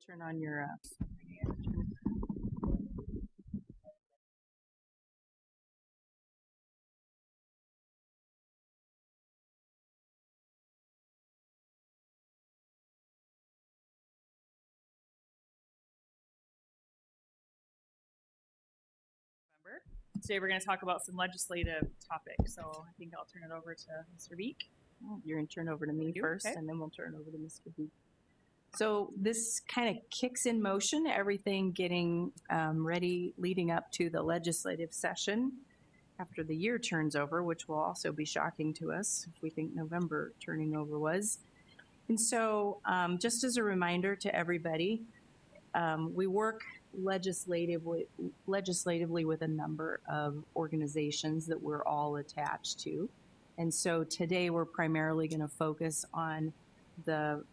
Turn on your Today we're going to talk about some legislative topics, so I think I'll turn it over to Mr. Beek. You're going to turn over to me first, okay. and then we'll turn over to Mr. B. So this kind of kicks in motion everything getting ready leading up to the legislative session after the year turns over, which will also be shocking to us if we think November turning over was. And so just as a reminder to everybody, we work legislatively with a number of organizations that we're all attached to. And so today we're primarily going to focus on the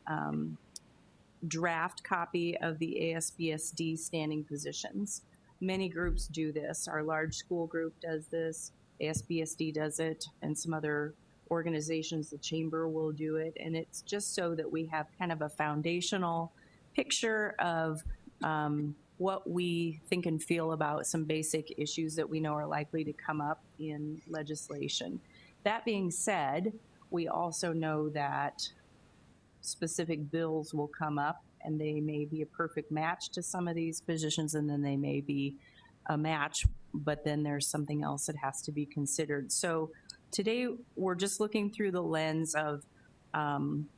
draft copy of the ASBSD standing positions. Many groups do this. Our large school group does this, ASBSD does it, and some other organizations, the chamber will do it. And it's just so that we have kind of a foundational picture of what we think and feel about some basic issues that we know are likely to come up in legislation. That being said, we also know that specific bills will come up and they may be a perfect match to some of these positions, and then they may be a match, but then there's something else that has to be considered. So today we're just looking through the lens of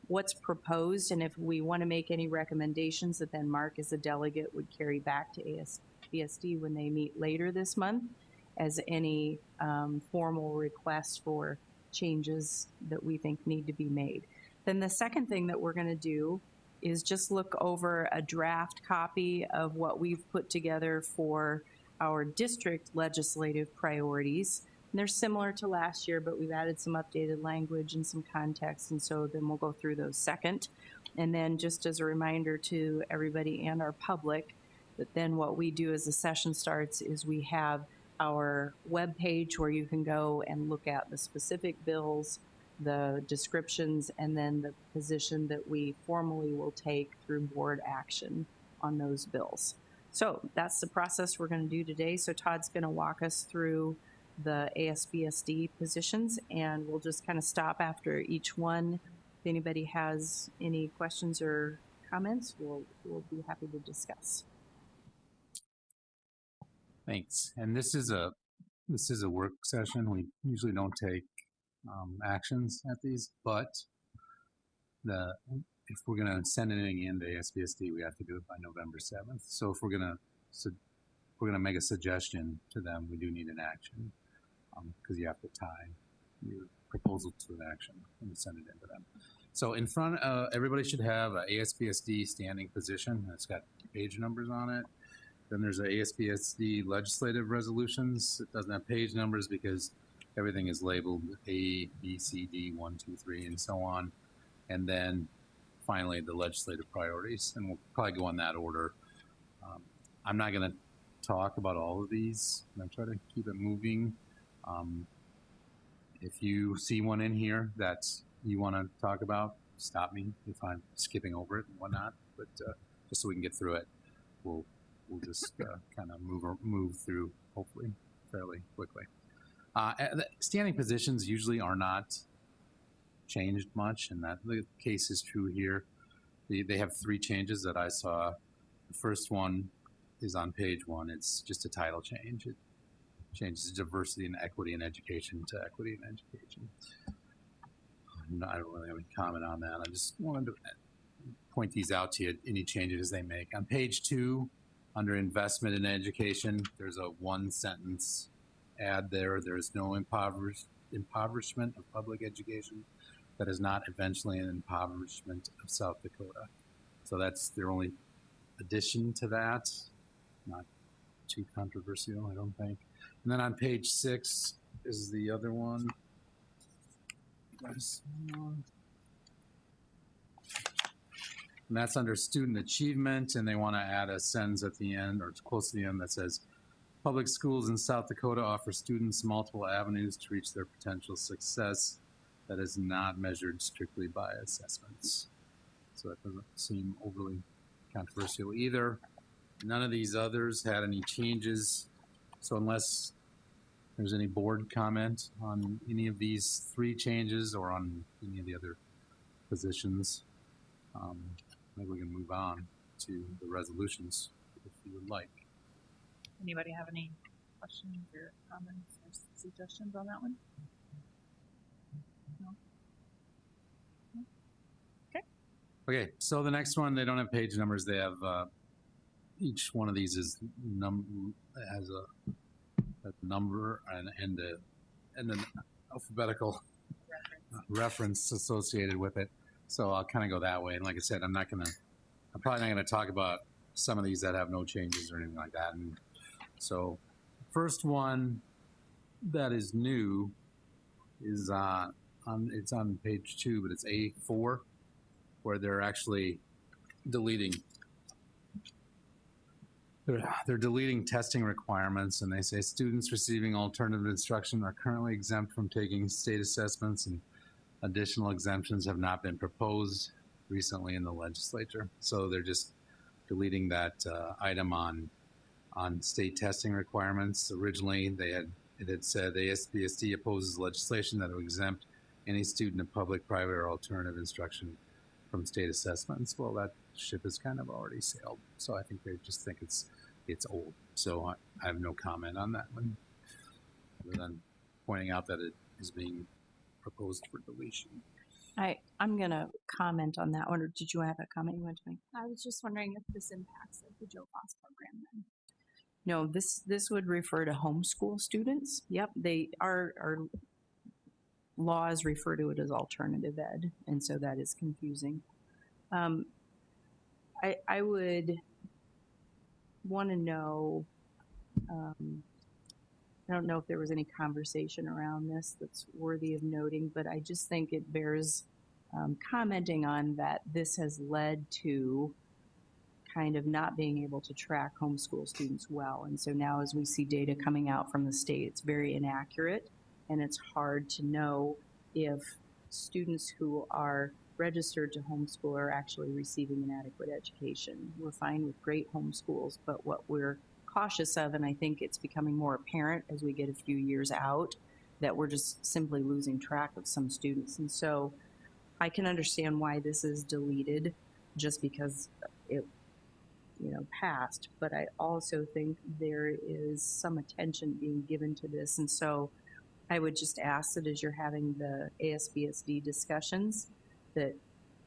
what's proposed, and if we want to make any recommendations that then Mark as a delegate would carry back to ASBSD when they meet later this month as any formal requests for changes that we think need to be made. Then the second thing that we're going to do is just look over a draft copy of what we've put together for our district legislative priorities. And they're similar to last year, but we've added some updated language and some context, and so then we'll go through those second. And then just as a reminder to everybody and our public, that then what we do as the session starts is we have our web page where you can go and look at the specific bills, the descriptions, and then the position that we formally will take through board action on those bills. So that's the process we're going to do today. So Todd's going to walk us through the ASBSD positions, and we'll just kind of stop after each one. If anybody has any questions or comments, we'll be happy to discuss. Thanks. And this is a work session. We usually don't take actions at these, but if we're going to send anything into ASBSD, we have to do it by November 7th. So if we're going to make a suggestion to them, we do need an action because you have to tie your proposal to an action when you send it into them. So in front, everybody should have a ASBSD standing position. It's got page numbers on it. Then there's a ASBSD legislative resolutions. It doesn't have page numbers because everything is labeled A, B, C, D, 1, 2, 3, and so on. And then finally the legislative priorities, and we'll probably go in that order. I'm not going to talk about all of these. I'm going to try to keep it moving. If you see one in here that you want to talk about, stop me if I'm skipping over it and whatnot. But just so we can get through it, we'll just kind of move through, hopefully, fairly quickly. The standing positions usually are not changed much, and that the case is true here. They have three changes that I saw. The first one is on page 1. It's just a title change. It changes diversity and equity in education to equity in education. I don't really have any comment on that. I just wanted to point these out to you, any changes they make. On page 2, under investment in education, there's a one-sentence add there. There is no impoverishment of public education. That is not eventually an impoverishment of South Dakota. So that's their only addition to that. Not too controversial, I don't think. And then on page 6 is the other one. And that's under student achievement, and they want to add a sentence at the end, or it's close to the end, that says, public schools in South Dakota offer students multiple avenues to reach their potential success that is not measured strictly by assessments. So that doesn't seem overly controversial either. None of these others had any changes. So unless there's any board comment on any of these three changes or on any of the other positions, maybe we can move on to the resolutions if you would like. Anybody have any questions or comments or suggestions on that one? No? No? Okay. Okay, so the next one, they don't have page numbers. They have each one of these is has a number and an alphabetical reference associated with it. So I'll kind of go that way. And like I said, I'm probably not gonna talk about some of these that have no changes or anything like that. And so first one that is new is it's on page 2, but it's A4, where they're actually deleting. They're deleting testing requirements, and they say students receiving alternative instruction are currently exempt from taking state assessments, and additional exemptions have not been proposed recently in the legislature. So they're just deleting that item on state testing requirements. Originally, it had said the ASBSD opposes legislation that would exempt any student of public, private, or alternative instruction from state assessments. Well, that ship has kind of already sailed. So I think they just think it's old. So I have no comment on that one, other than pointing out that it is being proposed for deletion. I'm going to comment on that one. Or did you have a comment you wanted to make? I was just wondering if this impacts like the Joe Foss program then. No, this would refer to homeschool students. Yep, our laws refer to it as alternative ed, and so that is confusing. I would want to know, I don't know if there was any conversation around this that's worthy of noting, but I just think it bears commenting on that this has led to kind of not being able to track homeschool students well. And so now as we see data coming out from the state, it's very inaccurate, and it's hard to know if students who are registered to homeschool are actually receiving an adequate education. We're fine with great homeschools, but what we're cautious of, and I think it's becoming more apparent as we get a few years out, that we're just simply losing track of some students. And so I can understand why this is deleted just because it passed, but I also think there is some attention being given to this. And so I would just ask that as you're having the ASBSD discussions, that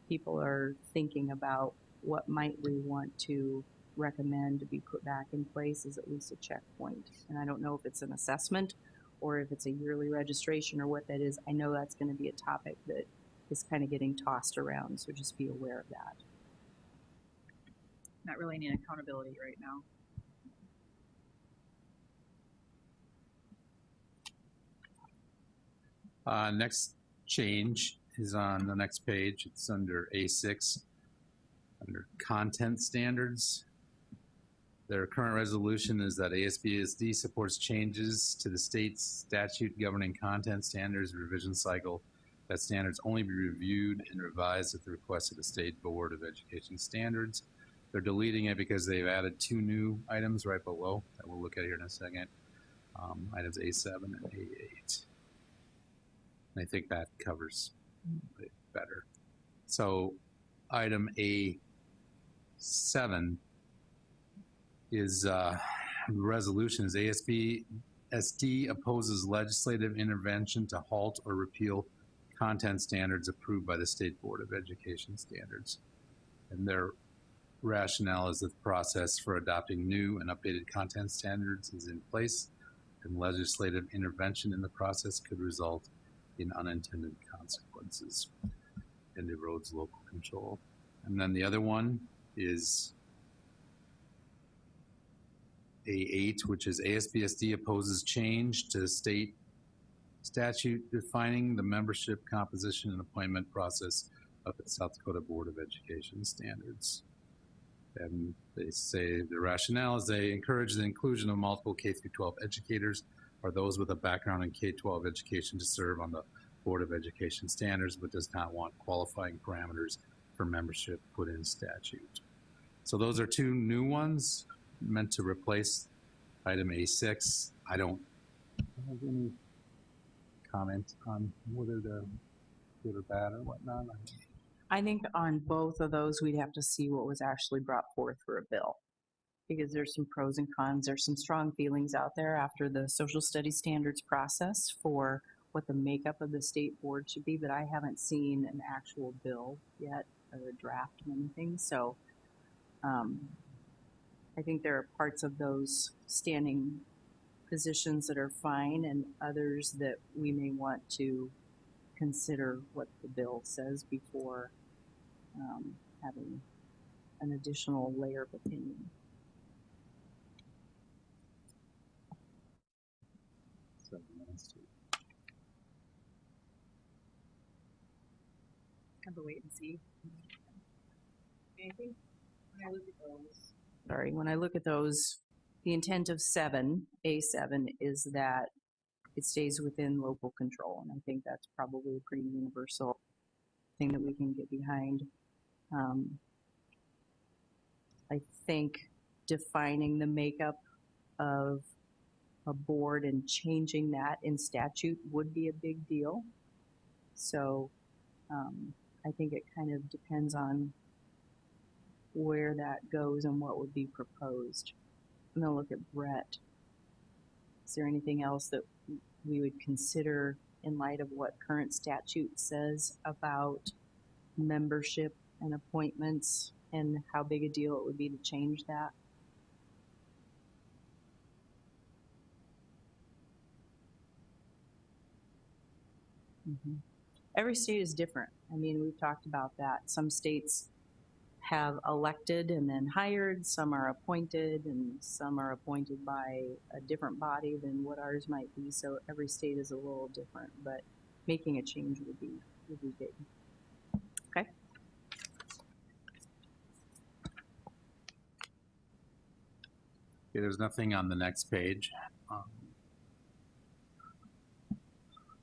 people are thinking about what might we want to recommend to be put back in place as at least a checkpoint. And I don't know if it's an assessment or if it's a yearly registration or what that is. I know that's going to be a topic that is kind of getting tossed around, so just be aware of that. Not really need accountability right now. Next change is on the next page. It's under A6, under content standards. Their current resolution is that ASBSD supports changes to the state statute governing content standards revision cycle, that standards only be reviewed and revised at the request of the State Board of Education Standards. They're deleting it because they've added 2 new items right below that we'll look at here in a second. Items A7 and A8. And I think that covers it better. So item A7 is resolution is ASBSD opposes legislative intervention to halt or repeal content standards approved by the State Board of Education Standards. And their rationale is that the process for adopting new and updated content standards is in place, and legislative intervention in the process could result in unintended consequences and erodes local control. And then the other one is A8, which is ASBSD opposes change to state statute defining the membership composition and appointment process of the South Dakota Board of Education Standards. And they say the rationale is they encourage the inclusion of multiple K-12 educators or those with a background in K-12 education to serve on the Board of Education Standards, but does not want qualifying parameters for membership put in statute. So those are two new ones meant to replace item A6. I don't have any comment on whether they're good or bad or whatnot. I think on both of those, we'd have to see what was actually brought forth for a bill. Because there's some pros and cons. There's some strong feelings out there after the social studies standards process for what the makeup of the state board should be, but I haven't seen an actual bill yet or a draft of anything. So I think there are parts of those standing positions that are fine and others that we may want to consider what the bill says before having an additional layer of opinion. Have to wait and see. Anything? When I look at those. Sorry, when I look at those, the intent of A7 is that it stays within local control. And I think that's probably a pretty universal thing that we can get behind. I think defining the makeup of a board and changing that in statute would be a big deal. So I think it kind of depends on where that goes and what would be proposed. I'm gonna look at Brett. Is there anything else that we would consider in light of what current statute says about membership and appointments and how big a deal it would be to change that? Mm-hmm. Every state is different. I mean, we've talked about that. Some states have elected and then hired, some are appointed, and some are appointed by a different body than what ours might be. So every state is a little different, but making a change would be big. Okay. Okay, there's nothing on the next page.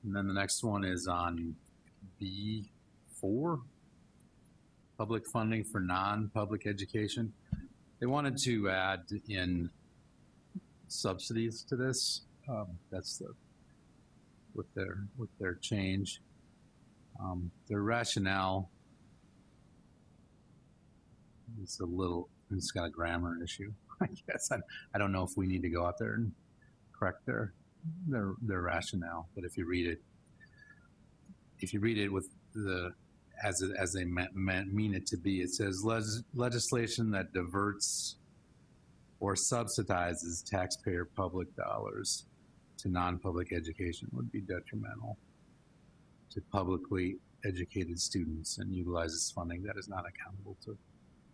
And then the next one is on B4, public funding for non-public education. They wanted to add in subsidies to this. That's the with their change. Their rationale is it's got a grammar issue. I guess I don't know if we need to go out there and correct their rationale, but if you read it with as they mean it to be, it says legislation that diverts or subsidizes taxpayer public dollars to non-public education would be detrimental to publicly educated students and utilizes funding that is not accountable to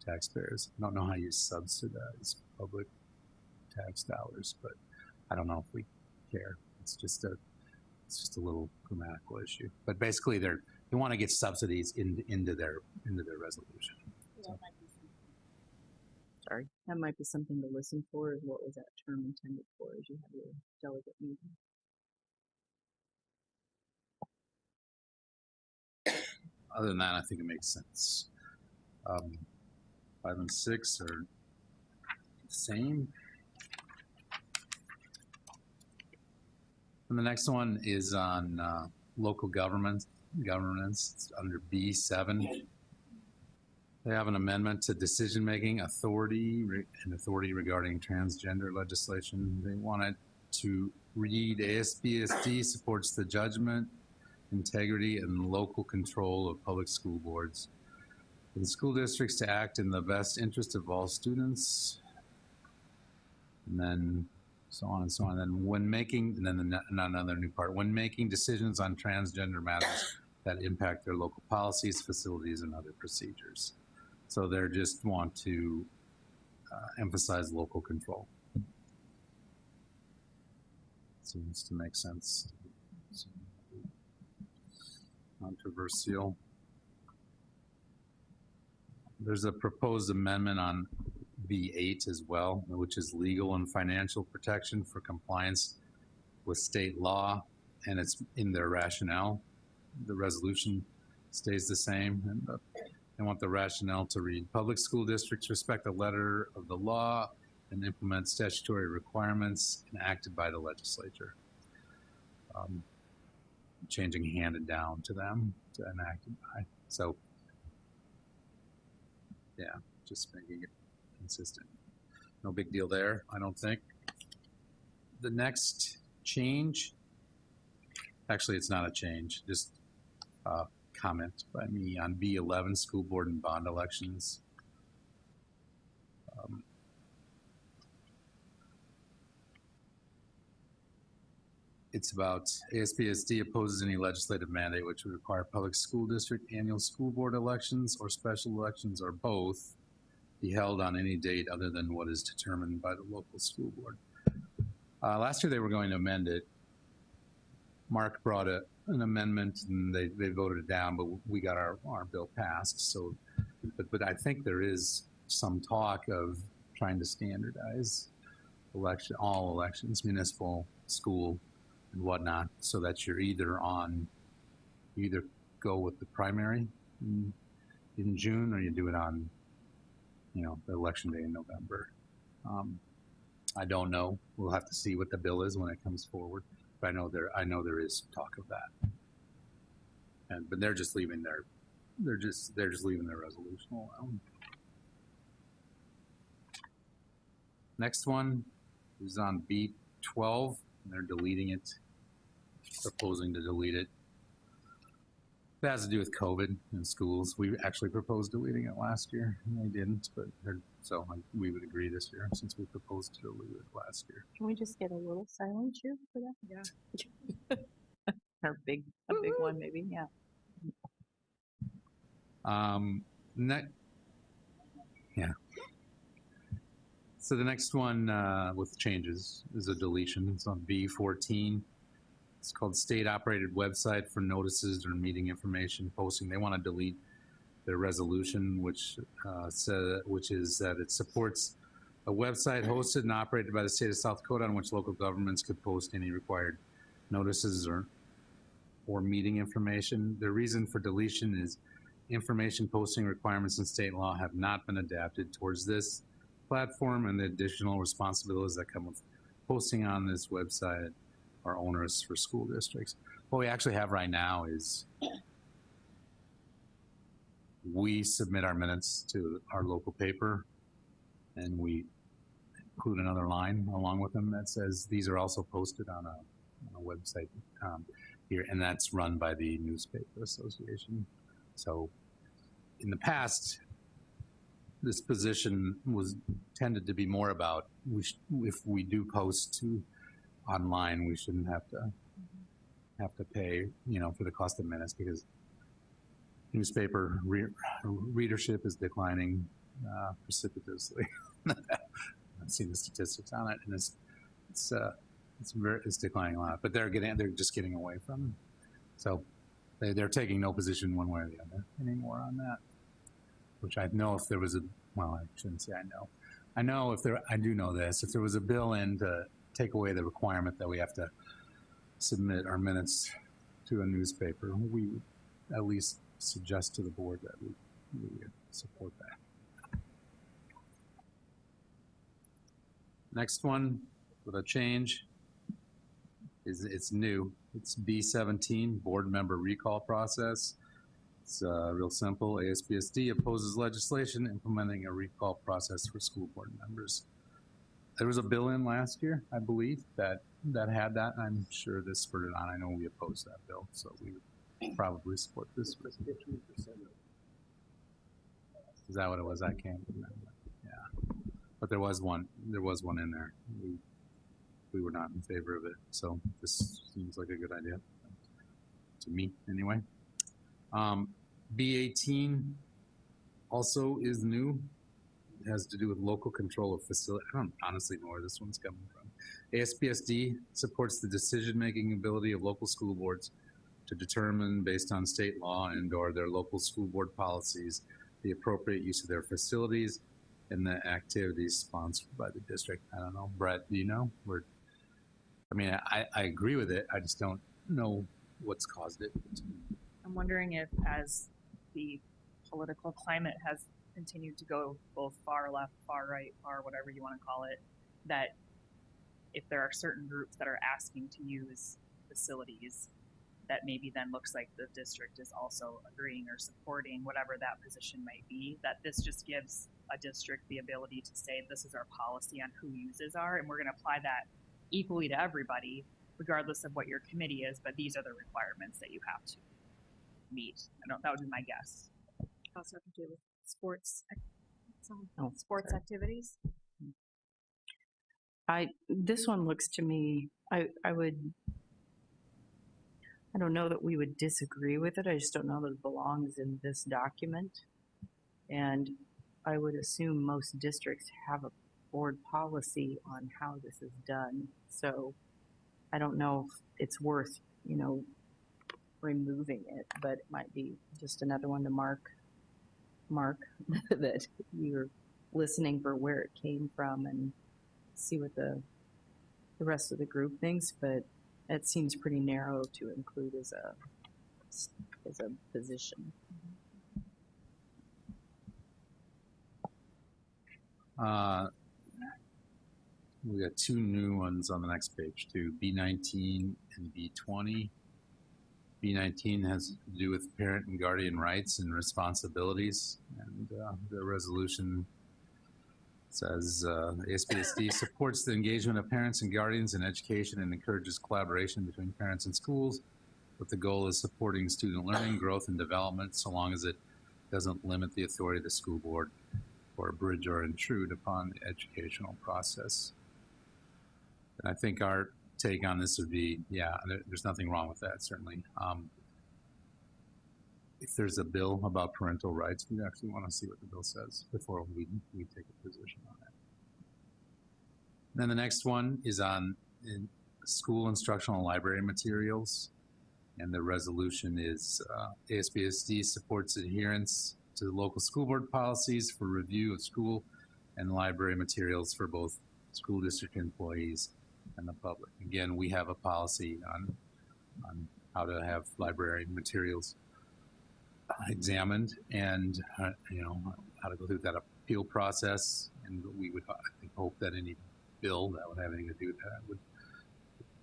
taxpayers. I don't know how you subsidize public tax dollars, but I don't know if we care. It's just a little grammatical issue. But basically, they want to get subsidies into their resolution. So. Sorry, that might be something to listen for. Is what was that term intended for? As you have your delegate meeting. Other than that, I think it makes sense. 5 and 6 are the same. And the next one is on local governance. It's under B7. They have an amendment to decision-making authority and authority regarding transgender legislation. They wanted to read ASBSD supports the judgment, integrity, and local control of public school boards. For the school districts to act in the best interest of all students, and then so on and so on. And then when making, and then another new part, when making decisions on transgender matters that impact their local policies, facilities, and other procedures. So they just want to emphasize local control. Seems to make sense. Controversial. There's a proposed amendment on B8 as well, which is legal and financial protection for compliance with state law, and it's in their rationale. The resolution stays the same, and They want the rationale to read, public school districts respect the letter of the law and implement statutory requirements enacted by the legislature. Changing handed down to them to enacted by. So, yeah, just making it consistent. No big deal there, I don't think. The next change, actually it's not a change, just a comment by me on B11, school board and bond elections. It's about ASBSD opposes any legislative mandate which would require public school district annual school board elections or special elections or both be held on any date other than what is determined by the local school board. Last year they were going to amend it. Mark brought an amendment and they voted it down, but we got our bill passed. So, but I think there is some talk of trying to standardize all elections, municipal, school, and whatnot, so that you're either go with the primary in June, or you do it on, the election day in November. I don't know. We'll have to see what the bill is when it comes forward. But I know there is talk of that. But they're just leaving they're just leaving their resolution alone. Next one is on B12. They're deleting it, proposing to delete it. That has to do with COVID in schools. We actually proposed deleting it last year, and they didn't, but we would agree this year since we proposed to delete it last year. Can we just get a little silent cheer for that? Yeah. Or a big one maybe, yeah. So the next one with changes is a deletion. It's on B14. It's called State Operated Website for Notices or Meeting Information Posting. They want to delete their resolution, which is that it supports a website hosted and operated by the state of South Dakota on which local governments could post any required notices or meeting information. The reason for deletion is information posting requirements in state law have not been adapted towards this platform, and the additional responsibilities that come with posting on this website are onerous for school districts. What we actually have right now is we submit our minutes to our local paper, and we include another line along with them that says these are also posted on a website here, and that's run by the Newspaper Association. So in the past, this position tended to be more about if we do post online, we shouldn't have to pay for the cost of minutes, because newspaper readership is declining precipitously. I've seen the statistics on it, and it's declining a lot. But they're just getting away from it. So they're taking no position one way or the other anymore on that. Which I know if there was I shouldn't say I know. I know I do know this. If there was a bill in to take away the requirement that we have to submit our minutes to a newspaper, we would at least suggest to the board that we support that. Next one with a change it's new. It's B17, board member recall process. It's real simple. ASBSD opposes legislation implementing a recall process for school board members. There was a bill in last year, I believe, that had that, and I'm sure this spurred it on. I know we opposed that bill, so we would probably support this. Is that what it was? I can't remember. Yeah, but there was one in there. We were not in favor of it, so this seems like a good idea to me, anyway. B18 also is new. It has to do with local control of facility. I don't honestly know where this one's coming from. ASBSD supports the decision-making ability of local school boards to determine, based on state law and/or their local school board policies, the appropriate use of their facilities and the activities sponsored by the district. I don't know, Brett, do you know? I agree with it. I just don't know what's caused it. I'm wondering if, as the political climate has continued to go both far left, far right, far whatever you want to call it, that if there are certain groups that are asking to use facilities, that maybe then looks like the district is also agreeing or supporting whatever that position might be, that this just gives a district the ability to say, this is our policy on who uses are, and we're going to apply that equally to everybody, regardless of what your committee is, but these are the requirements that you have to meet. That would be my guess. Also have to do with sports, Oh, activities. This one looks to me, I don't know that we would disagree with it. I just don't know that it belongs in this document. And I would assume most districts have a board policy on how this is done. So I don't know if it's worth, removing it, but it might be just another one to mark that you're listening for where it came from and see what the rest of the group thinks, but it seems pretty narrow to include as a position. We got two new ones on the next page too, B19 and B20. B19 has to do with parent and guardian rights and responsibilities, and the resolution says ASBSD supports the engagement of parents and guardians in education and encourages collaboration between parents and schools, with the goal of supporting student learning, growth, and development, so long as it doesn't limit the authority of the school board or abridge or intrude upon the educational process. And I think our take on this would be, there's nothing wrong with that, certainly. If there's a bill about parental rights, we actually want to see what the bill says before we take a position on it. And then the next one is on school instructional library materials. And the resolution is ASBSD supports adherence to the local school board policies for review of school and library materials for both school district employees and the public. Again, we have a policy on how to have library materials examined and how to go through that appeal process. And we would hope that any bill that would have anything to do with that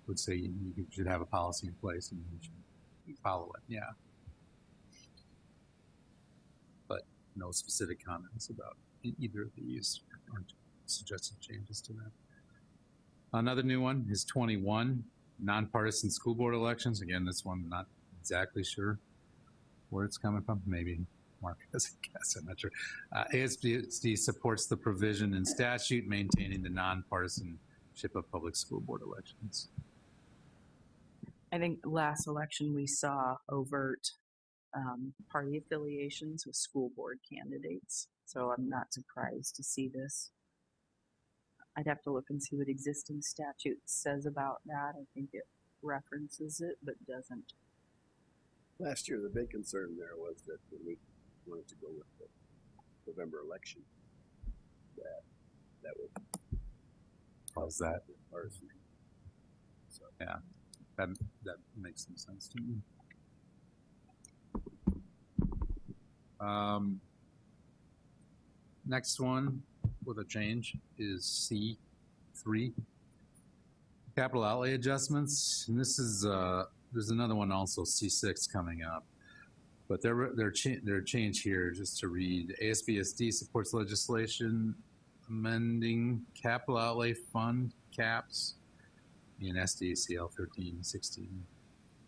would say you should have a policy in place and you should follow it. Yeah. But no specific comments about either of these or suggested changes to that. Another new one is 21, nonpartisan school board elections. Again, this one, not exactly sure where it's coming from. Maybe Mark has a guess, I'm not sure. ASBSD supports the provision in statute maintaining the nonpartisanship of public school board elections. I think last election we saw overt party affiliations with school board candidates. So I'm not surprised to see this. I'd have to look and see what existing statute says about that. I think it references it, but doesn't. Last year, the big concern there was that when we wanted to go with the November election, that would cause that. Partisan. So yeah, that makes some sense to me. Next one with a change is C3, capital outlay adjustments, and this is there's another one also, C6, coming up, but their change here, just to read, ASBSD supports legislation amending capital outlay fund caps in SDACL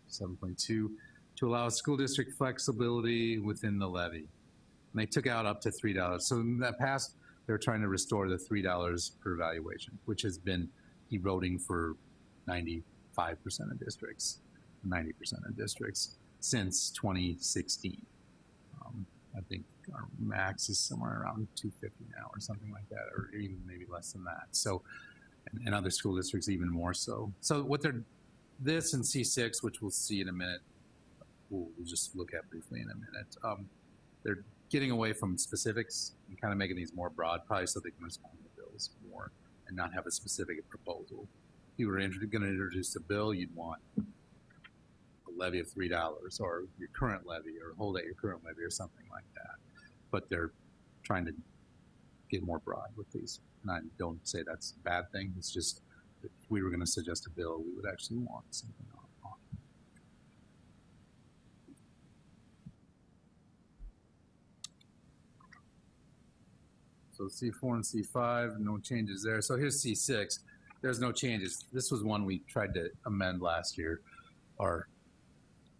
13-16-7.2 to allow school district flexibility within the levy. And they took out up to $3. So in that past, they're trying to restore the $3 per evaluation, which has been eroding for 95% of districts, 90% of districts since 2016. I think our max is somewhere around 250 now or something like that, or even maybe less than that. So, and other school districts even more so. So what this and C6, which we'll see in a minute, we'll just look at briefly in a minute. They're getting away from specifics and kind of making these more broad, probably so they can respond to bills more and not have a specific proposal. If you were going to introduce a bill, you'd want a levy of $3 or your current levy or hold at your current levy or something like that. but they're trying to get more broad with these. And I don't say that's a bad thing. It's just, if we were going to suggest a bill, we would actually want something on. So C4 and C5, no changes there. So here's C6. There's no changes. This was one we tried to amend last year, or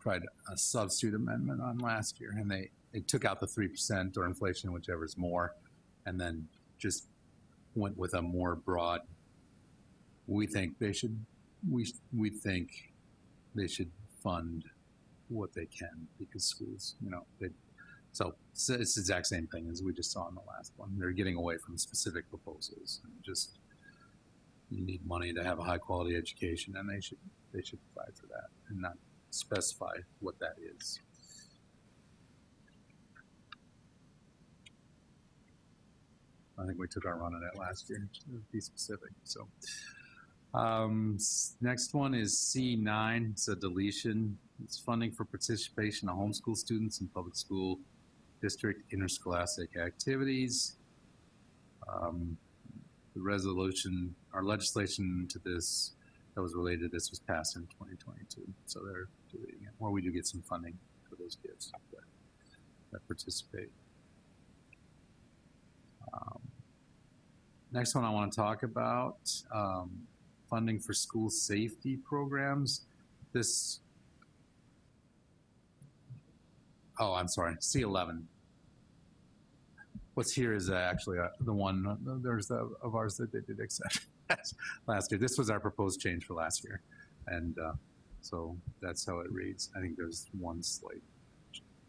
tried a substitute amendment on last year, and they took out the 3% or inflation, whichever is more, and then just went with a more broad. We think they should. We think they should fund what they can, because schools, so it's the exact same thing as we just saw in the last one. They're getting away from specific proposals. And just, you need money to have a high quality education, and they should provide for that and not specify what that is. I think we took our run at it last year to be specific. So next one is C9. It's a deletion. It's funding for participation of homeschool students in public school district interscholastic activities. The resolution, our legislation to this that was related to this was passed in 2022. So they're deleting it. Or we do get some funding for those kids that participate. Next one I want to talk about, funding for school safety programs. I'm sorry, C11. What's here is actually the one, there's of ours that they did accept last year. This was our proposed change for last year. And so that's how it reads. I think there's one slight,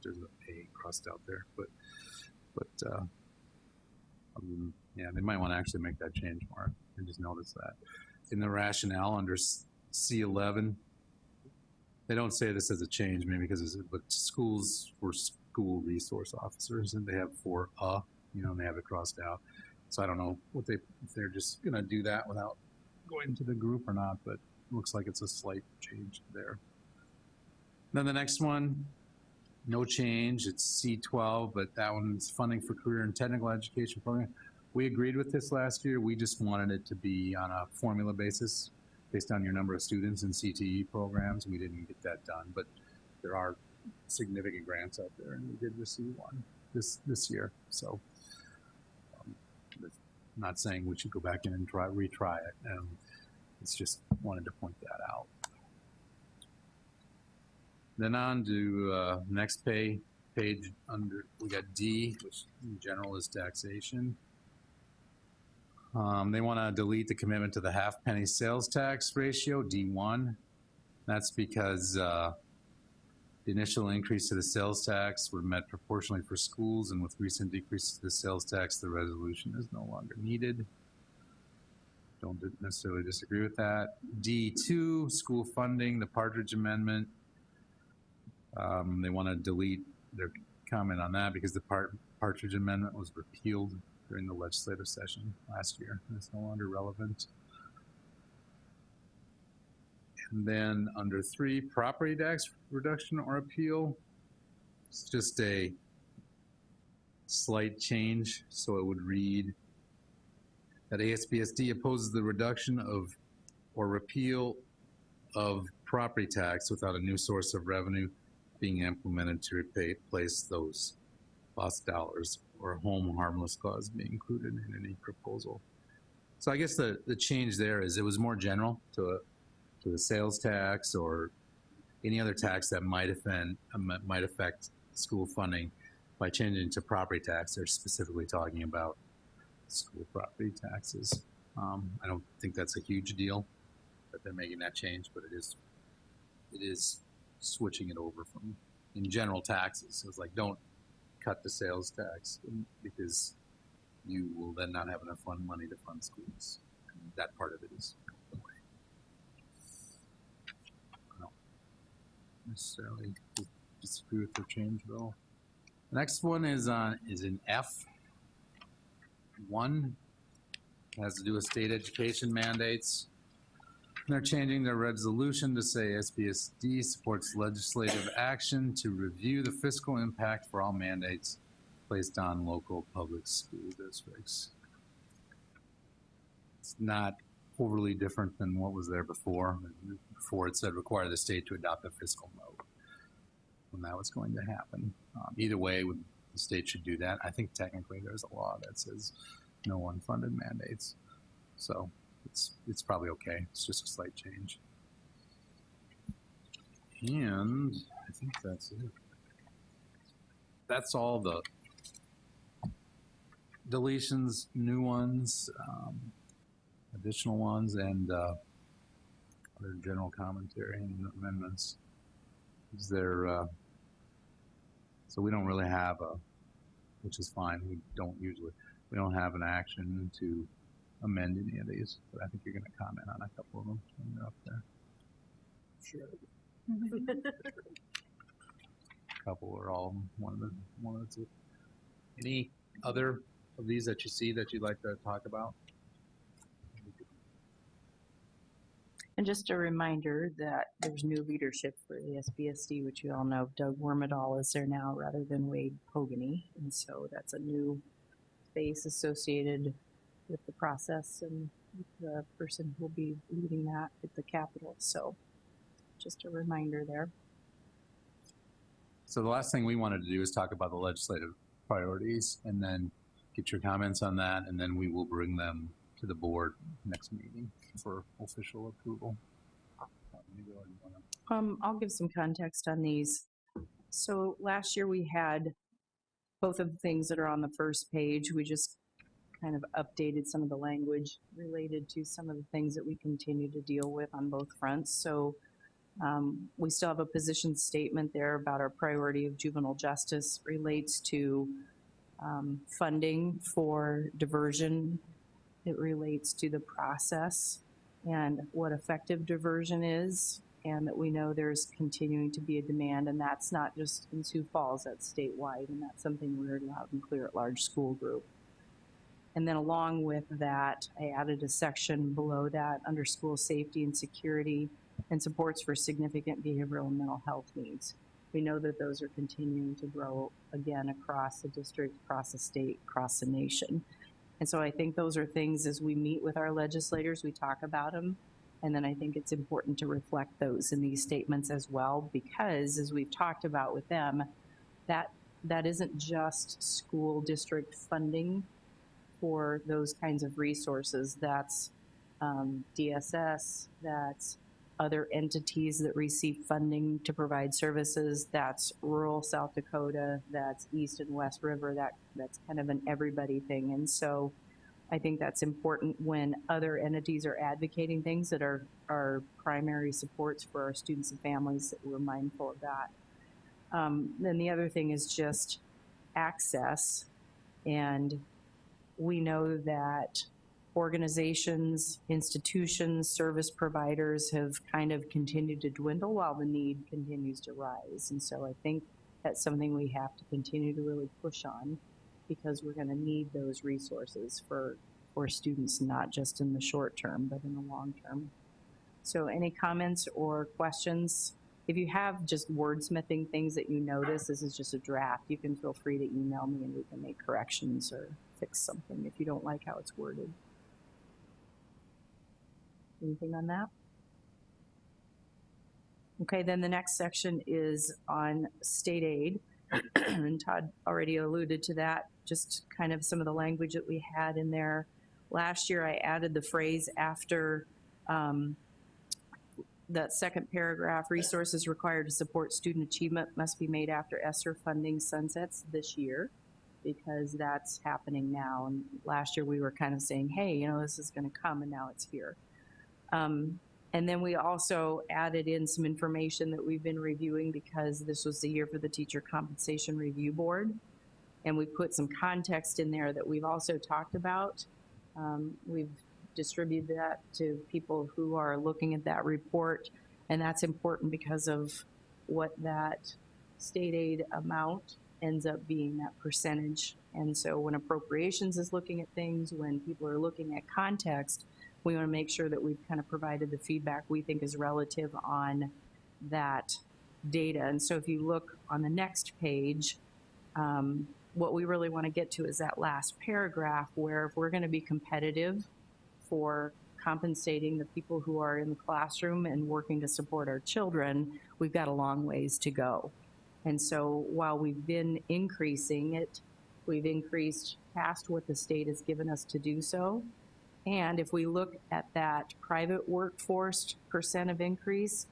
there's an A crossed out there, but yeah, they might want to actually make that change, Mark. I just noticed that. In the rationale under C11, they don't say this as a change, maybe because but schools for school resource officers, and they have and they have it crossed out. So I don't know if they're just going to do that without going to the group or not, but it looks like it's a slight change there. Then the next one, no change. It's C12, but that one's funding for career and technical education program. We agreed with this last year. We just wanted it to be on a formula basis based on your number of students in CTE programs. We didn't get that done, but there are significant grants out there, and we did receive one this year. So I'm not saying we should go back in and retry it. It's just wanted to point that out. Then on to next page under, we got D, which in general is taxation. They want to delete the commitment to the half-penny sales tax ratio, D1. That's because the initial increase to the sales tax were met proportionally for schools, and with recent decreases to the sales tax, the resolution is no longer needed. Don't necessarily disagree with that. D2, school funding, the Partridge Amendment. They want to delete their comment on that because the Partridge Amendment was repealed during the legislative session last year, and it's no longer relevant. And then under 3, property tax reduction or appeal. It's just a slight change, so it would read that ASBSD opposes the reduction of or repeal of property tax without a new source of revenue being implemented to replace those lost dollars, or a home harmless clause being included in any proposal. So I guess the change there is it was more general to the sales tax or any other tax that might affect school funding. By changing to property tax, they're specifically talking about school property taxes. I don't think that's a huge deal that they're making that change, but it is switching it over from in general taxes. So it's like, don't cut the sales tax because you will then not have enough money to fund schools. And that part of it is going away. I don't necessarily disagree with the change though. The next one is in F1. It has to do with state education mandates. And they're changing their resolution to say SBSD supports legislative action to review the fiscal impact for all mandates placed on local public school districts. It's not overly different than what was there before. Before it said require the state to adopt a fiscal note when that was going to happen. Either way, the state should do that. I think technically there's a law that says no unfunded mandates. So it's probably okay. It's just a slight change. And I think that's it. That's all the deletions, new ones, additional ones, and other general commentary and amendments. Is there, so we don't really have which is fine, we don't have an action to amend any of these, but I think you're going to comment on a couple of them when you're up there. Sure. A couple or all of them, one of the two. Any other of these that you see that you'd like to talk about? And just a reminder that there's new leadership for the SBSD, which you all know. Doug Wormadal is there now rather than Wade Pogany. And so that's a new face associated with the process and the person who will be leading that at the Capitol. So just a reminder there. So the last thing we wanted to do is talk about the legislative priorities and then get your comments on that, and then we will bring them to the board next meeting for official approval. I'll give some context on these. So last year we had both of the things that are on the first page. We just kind of updated some of the language related to some of the things that we continue to deal with on both fronts. So we still have a position statement there about our priority of juvenile justice relates to funding for diversion. It relates to the process and what effective diversion is, and that we know there's continuing to be a demand, and that's not just in Sioux Falls, that's statewide, and that's something we heard loud and clear at large school group. And then along with that, I added a section below that under school safety and security and supports for significant behavioral and mental health needs. We know that those are continuing to grow again across the district, across the state, across the nation. And so I think those are things as we meet with our legislators, we talk about them. And then I think it's important to reflect those in these statements as well, because as we've talked about with them, that isn't just school district funding for those kinds of resources. That's DSS, that's other entities that receive funding to provide services, that's rural South Dakota, that's East and West River, that's kind of an everybody thing. And so I think that's important when other entities are advocating things that are primary supports for our students and families, that we're mindful of that. Then the other thing is just access. And we know that organizations, institutions, service providers have kind of continued to dwindle while the need continues to rise. And so I think that's something we have to continue to really push on, because we're going to need those resources for students, not just in the short term, but in the long term. So any comments or questions? If you have just wordsmithing things that you notice, this is just a draft, you can feel free to email me and we can make corrections or fix something if you don't like how it's worded. Anything on that? Okay, then the next section is on state aid. And Todd already alluded to that, just kind of some of the language that we had in there. Last year I added the phrase after that second paragraph, resources required to support student achievement must be made after ESSER funding sunsets this year, because that's happening now. And last year we were kind of saying, hey, you know, this is going to come, and now it's here. And then we also added in some information that we've been reviewing, because this was the year for the Teacher Compensation Review Board. And we put some context in there that we've also talked about. We've distributed that to people who are looking at that report. And that's important because of what that state aid amount ends up being, that percentage. And so when appropriations is looking at things, when people are looking at context, we want to make sure that we've kind of provided the feedback we think is relative on that data. And so if you look on the next page, what we really want to get to is that last paragraph where if we're going to be competitive for compensating the people who are in the classroom and working to support our children, we've got a long ways to go. And so while we've been increasing it, we've increased past what the state has given us to do so. And if we look at that private workforce percent of increase,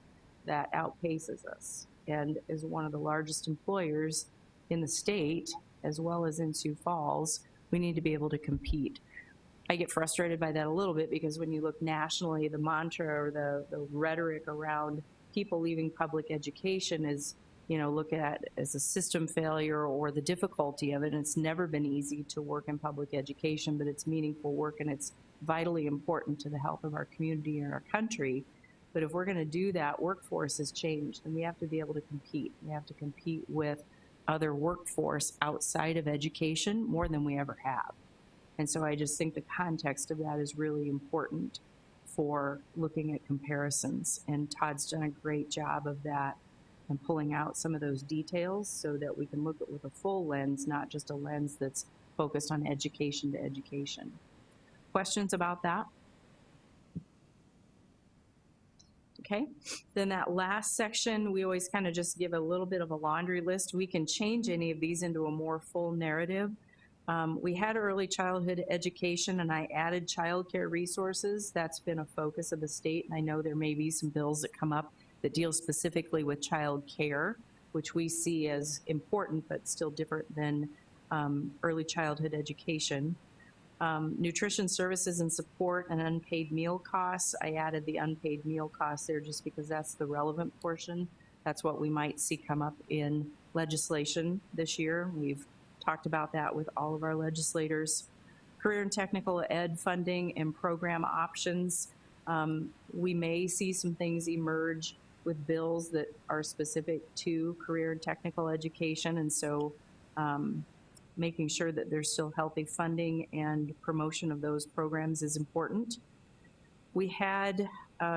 that outpaces us. And as one of the largest employers in the state, as well as in Sioux Falls, we need to be able to compete. I get frustrated by that a little bit because when you look nationally, the mantra or the rhetoric around people leaving public education is, look at as a system failure or the difficulty of it. And it's never been easy to work in public education, but it's meaningful work and it's vitally important to the health of our community and our country. But if we're going to do that, workforce has changed, and we have to be able to compete. We have to compete with other workforce outside of education more than we ever have. And so I just think the context of that is really important for looking at comparisons. And Todd's done a great job of that and pulling out some of those details so that we can look at it with a full lens, not just a lens that's focused on education to education. Questions about that? Okay, then that last section, we always kind of just give a little bit of a laundry list. We can change any of these into a more full narrative. We had early childhood education and I added childcare resources. That's been a focus of the state, and I know there may be some bills that come up that deal specifically with child care, which we see as important but still different than early childhood education. Nutrition services and support and unpaid meal costs. I added the unpaid meal costs there just because that's the relevant portion. That's what we might see come up in legislation this year. We've talked about that with all of our legislators. Career and technical ed funding and program options. We may see some things emerge with bills that are specific to career and technical education, and so making sure that there's still healthy funding and promotion of those programs is important. We had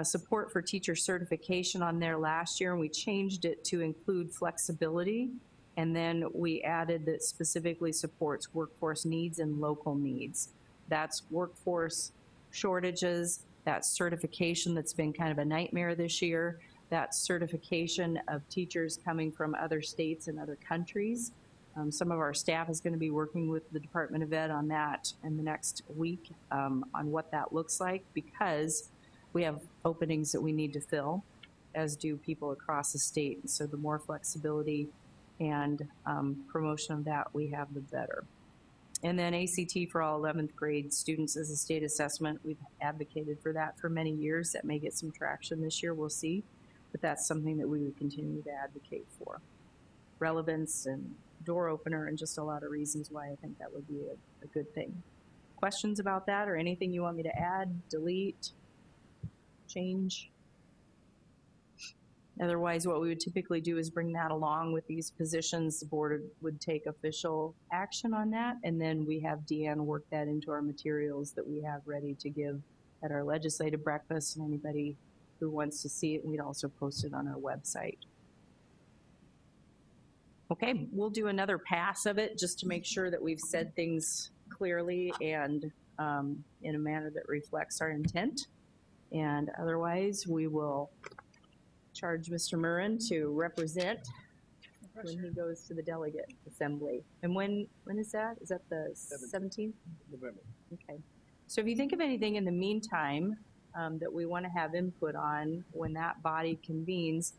support for teacher certification on there last year, and we changed it to include flexibility, and then we added that specifically supports workforce needs and local needs. That's workforce shortages, that's certification that's been kind of a nightmare this year, that's certification of teachers coming from other states and other countries. Some of our staff is going to be working with the Department of Ed on that in the next week on what that looks like, because we have openings that we need to fill, as do people across the state. And so the more flexibility and promotion of that we have, the better. And then ACT for all 11th grade students as a state assessment. We've advocated for that for many years. That may get some traction this year, we'll see. But that's something that we would continue to advocate for. Relevance and door opener and just a lot of reasons why I think that would be a good thing. Questions about that or anything you want me to add, delete, change? Otherwise, what we would typically do is bring that along with these positions. The board would take official action on that, and then we have Deanne work that into our materials that we have ready to give at our legislative breakfast, and anybody who wants to see it, we'd also post it on our website. Okay, we'll do another pass of it just to make sure that we've said things clearly and in a manner that reflects our intent. And otherwise, we will charge Mr. Murrin to represent when he goes to the delegate assembly. And when is that? Is that the 17th? November. Okay. So if you think of anything in the meantime that we want to have input on when that body convenes,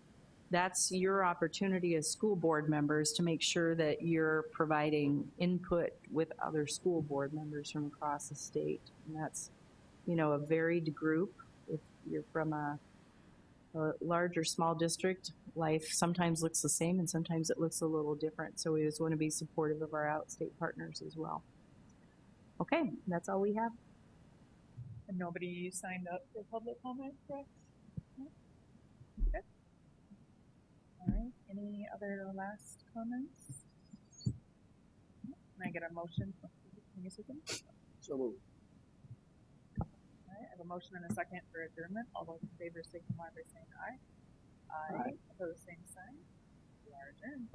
that's your opportunity as school board members to make sure that you're providing input with other school board members from across the state. And that's, a varied group. If you're from a large or small district, life sometimes looks the same and sometimes it looks a little different. So we just want to be supportive of our outstate partners as well. Okay, that's all we have. And nobody signed up for public comment, correct? No? Okay. All right, any other last comments? Can I get a motion? Can you see them? So moved. All right, I have a motion and a second for adjournment. All those in favor signify by saying aye. Aye. Opposed, same sign. We are adjourned.